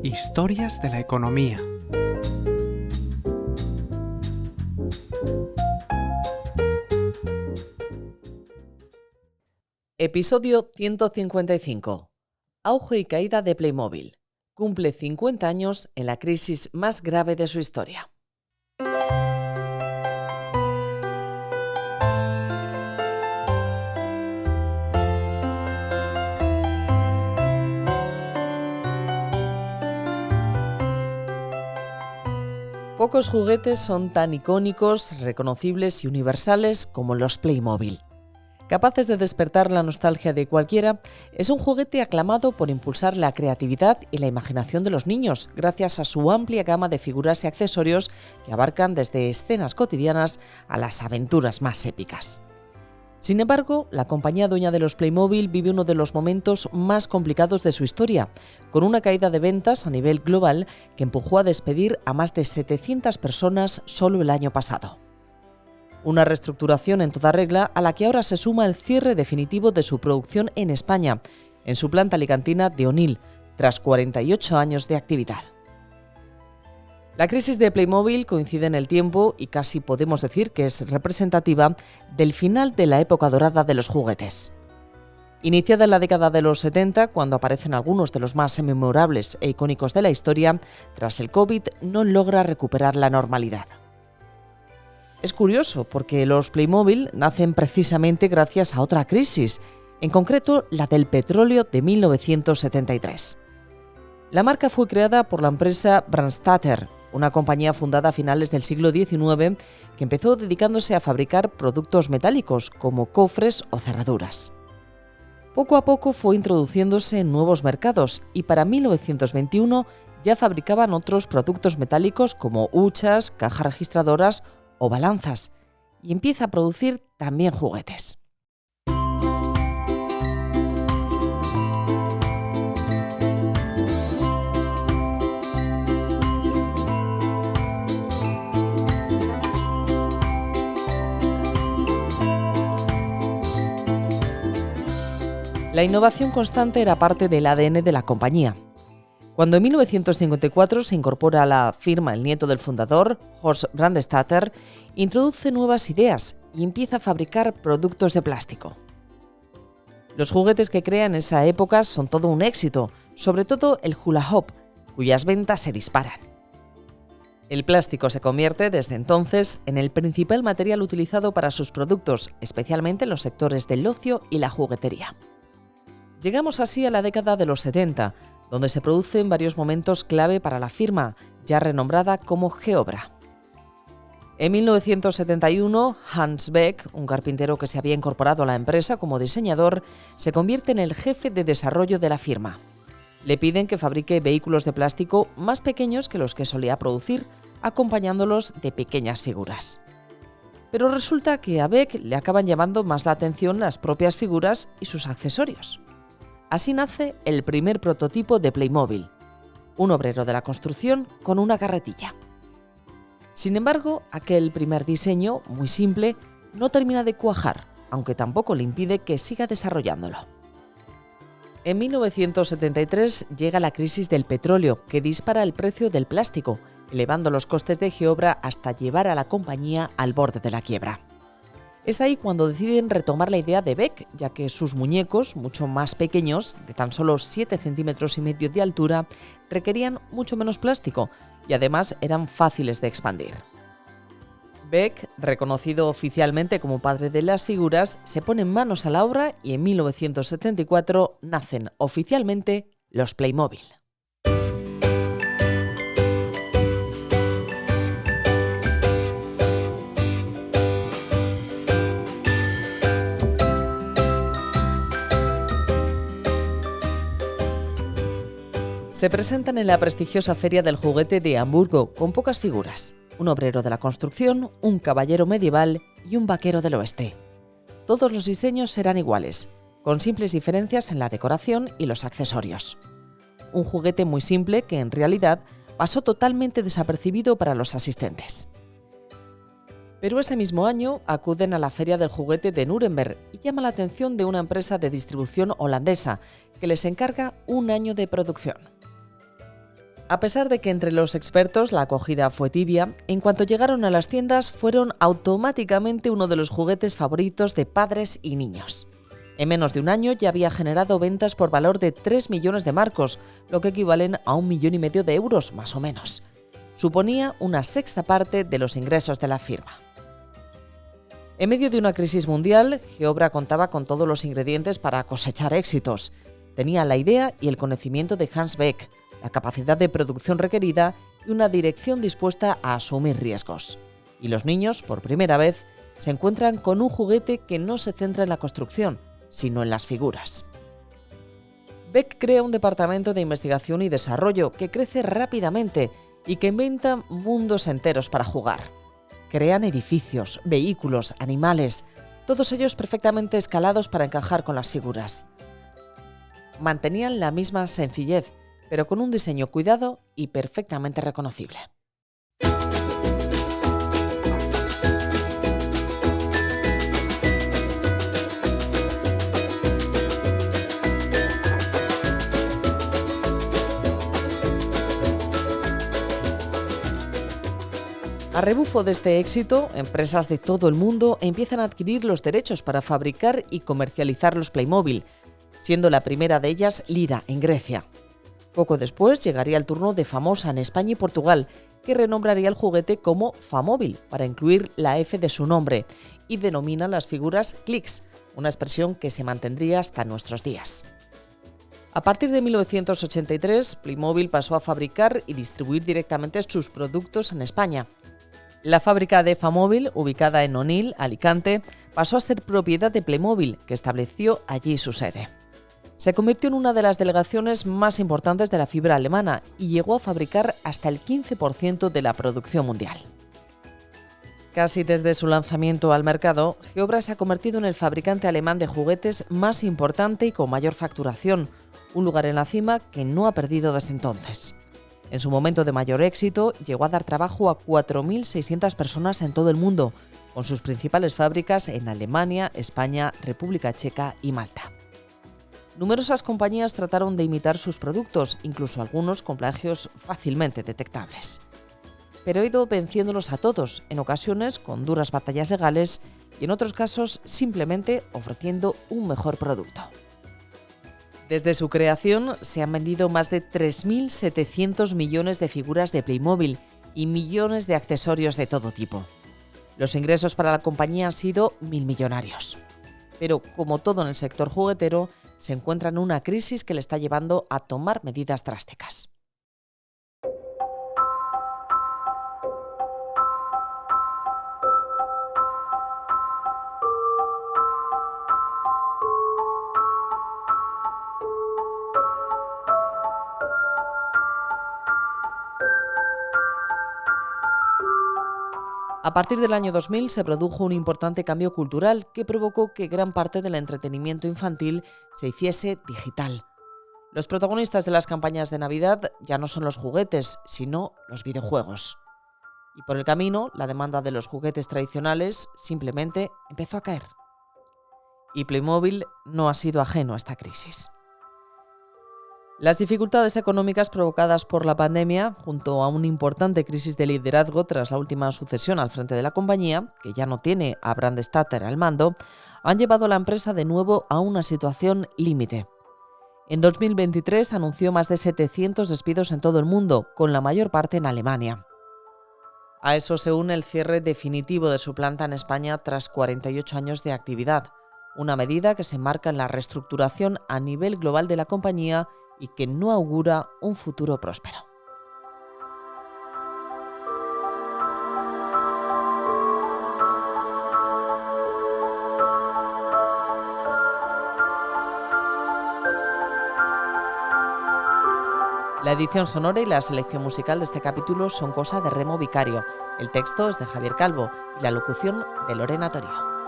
Historias de la economía. Episodio 155. Auge y caída de Playmobil. Cumple 50 años en la crisis más grave de su historia. Pocos juguetes son tan icónicos, reconocibles y universales como los Playmobil. Capaces de despertar la nostalgia de cualquiera, es un juguete aclamado por impulsar la creatividad y la imaginación de los niños, gracias a su amplia gama de figuras y accesorios que abarcan desde escenas cotidianas a las aventuras más épicas. Sin embargo, la compañía dueña de los Playmobil vive uno de los momentos más complicados de su historia, con una caída de ventas a nivel global que empujó a despedir a más de 700 personas solo el año pasado. Una reestructuración en toda regla a la que ahora se suma el cierre definitivo de su producción en España, en su planta alicantina de Onil, tras 48 años de actividad. La crisis de Playmobil coincide en el tiempo y casi podemos decir que es representativa del final de la época dorada de los juguetes. Iniciada en la década de los 70, cuando aparecen algunos de los más memorables e icónicos de la historia, tras el COVID no logra recuperar la normalidad. Es curioso porque los Playmobil nacen precisamente gracias a otra crisis, en concreto la del petróleo de 1973. La marca fue creada por la empresa Brandstatter, una compañía fundada a finales del siglo XIX que empezó dedicándose a fabricar productos metálicos como cofres o cerraduras. Poco a poco fue introduciéndose en nuevos mercados y para 1921 ya fabricaban otros productos metálicos como huchas, cajas registradoras o balanzas, y empieza a producir también juguetes. La innovación constante era parte del ADN de la compañía. Cuando en 1954 se incorpora a la firma el nieto del fundador, Horst Brandstatter, introduce nuevas ideas y empieza a fabricar productos de plástico. Los juguetes que crea en esa época son todo un éxito, sobre todo el hula hoop, cuyas ventas se disparan. El plástico se convierte desde entonces en el principal material utilizado para sus productos, especialmente en los sectores del ocio y la juguetería. Llegamos así a la década de los 70, donde se producen varios momentos clave para la firma, ya renombrada como Geobra. En 1971, Hans Beck, un carpintero que se había incorporado a la empresa como diseñador, se convierte en el jefe de desarrollo de la firma. Le piden que fabrique vehículos de plástico más pequeños que los que solía producir, acompañándolos de pequeñas figuras. Pero resulta que a Beck le acaban llamando más la atención las propias figuras y sus accesorios. Así nace el primer prototipo de Playmobil, un obrero de la construcción con una carretilla. Sin embargo, aquel primer diseño, muy simple, no termina de cuajar, aunque tampoco le impide que siga desarrollándolo. En 1973 llega la crisis del petróleo, que dispara el precio del plástico, elevando los costes de Geobra hasta llevar a la compañía al borde de la quiebra. Es ahí cuando deciden retomar la idea de Beck, ya que sus muñecos, mucho más pequeños, de tan solo 7,5 centímetros de altura, requerían mucho menos plástico y además eran fáciles de expandir. Beck, reconocido oficialmente como padre de las figuras, se pone manos a la obra y en 1974 nacen oficialmente los Playmobil. Se presentan en la prestigiosa Feria del Juguete de Hamburgo con pocas figuras: un obrero de la construcción, un caballero medieval y un vaquero del oeste. Todos los diseños serán iguales, con simples diferencias en la decoración y los accesorios. Un juguete muy simple que en realidad pasó totalmente desapercibido para los asistentes. Pero ese mismo año acuden a la Feria del Juguete de Nuremberg y llama la atención de una empresa de distribución holandesa que les encarga un año de producción. A pesar de que entre los expertos la acogida fue tibia, en cuanto llegaron a las tiendas fueron automáticamente uno de los juguetes favoritos de padres y niños. En menos de un año ya había generado ventas por valor de 3 millones de marcos, lo que equivalen a 1,5 millones de euros más o menos. Suponía una sexta parte de los ingresos de la firma. En medio de una crisis mundial, Geobra contaba con todos los ingredientes para cosechar éxitos. Tenía la idea y el conocimiento de Hans Beck, la capacidad de producción requerida y una dirección dispuesta a asumir riesgos. Y los niños, por primera vez, se encuentran con un juguete que no se centra en la construcción, sino en las figuras. Beck crea un departamento de investigación y desarrollo que crece rápidamente y que inventa mundos enteros para jugar. Crean edificios, vehículos, animales, todos ellos perfectamente escalados para encajar con las figuras. Mantenían la misma sencillez, pero con un diseño cuidado y perfectamente reconocible. A rebufo de este éxito, empresas de todo el mundo empiezan a adquirir los derechos para fabricar y comercializar los Playmobil, siendo la primera de ellas Lyra, en Grecia. Poco después llegaría el turno de Famosa en España y Portugal, que renombraría el juguete como Famóvil para incluir la F de su nombre y denomina las figuras Clicks, una expresión que se mantendría hasta nuestros días. A partir de 1983, Playmobil pasó a fabricar y distribuir directamente sus productos en España. La fábrica de Famóvil, ubicada en Onil, Alicante, pasó a ser propiedad de Playmobil, que estableció allí su sede. Se convirtió en una de las delegaciones más importantes de la fibra alemana y llegó a fabricar hasta el 15% de la producción mundial. Casi desde su lanzamiento al mercado, Geobra se ha convertido en el fabricante alemán de juguetes más importante y con mayor facturación, un lugar en la cima que no ha perdido desde entonces. En su momento de mayor éxito, llegó a dar trabajo a 4.600 personas en todo el mundo, con sus principales fábricas en Alemania, España, República Checa y Malta. Numerosas compañías trataron de imitar sus productos, incluso algunos con plagios fácilmente detectables. Pero ha ido venciéndolos a todos, en ocasiones con duras batallas legales y en otros casos simplemente ofreciendo un mejor producto. Desde su creación se han vendido más de 3.700 millones de figuras de Playmobil y millones de accesorios de todo tipo. Los ingresos para la compañía han sido milmillonarios. Pero como todo en el sector juguetero, se encuentra en una crisis que le está llevando a tomar medidas drásticas. A partir del año 2000 se produjo un importante cambio cultural que provocó que gran parte del entretenimiento infantil se hiciese digital. Los protagonistas de las campañas de Navidad ya no son los juguetes, sino los videojuegos. Y por el camino, la demanda de los juguetes tradicionales simplemente empezó a caer. Y Playmobil no ha sido ajeno a esta crisis. Las dificultades económicas provocadas por la pandemia, junto a una importante crisis de liderazgo tras la última sucesión al frente de la compañía, que ya no tiene a Brand Statter al mando, han llevado a la empresa de nuevo a una situación límite. En 2023 anunció más de 700 despidos en todo el mundo, con la mayor parte en Alemania. A eso se une el cierre definitivo de su planta en España tras 48 años de actividad, una medida que se enmarca en la reestructuración a nivel global de la compañía y que no augura un futuro próspero. La edición sonora y la selección musical de este capítulo son cosa de Remo Vicario. El texto es de Javier Calvo y la locución de Lorena Torio.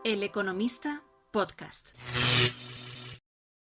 El Economista Podcast.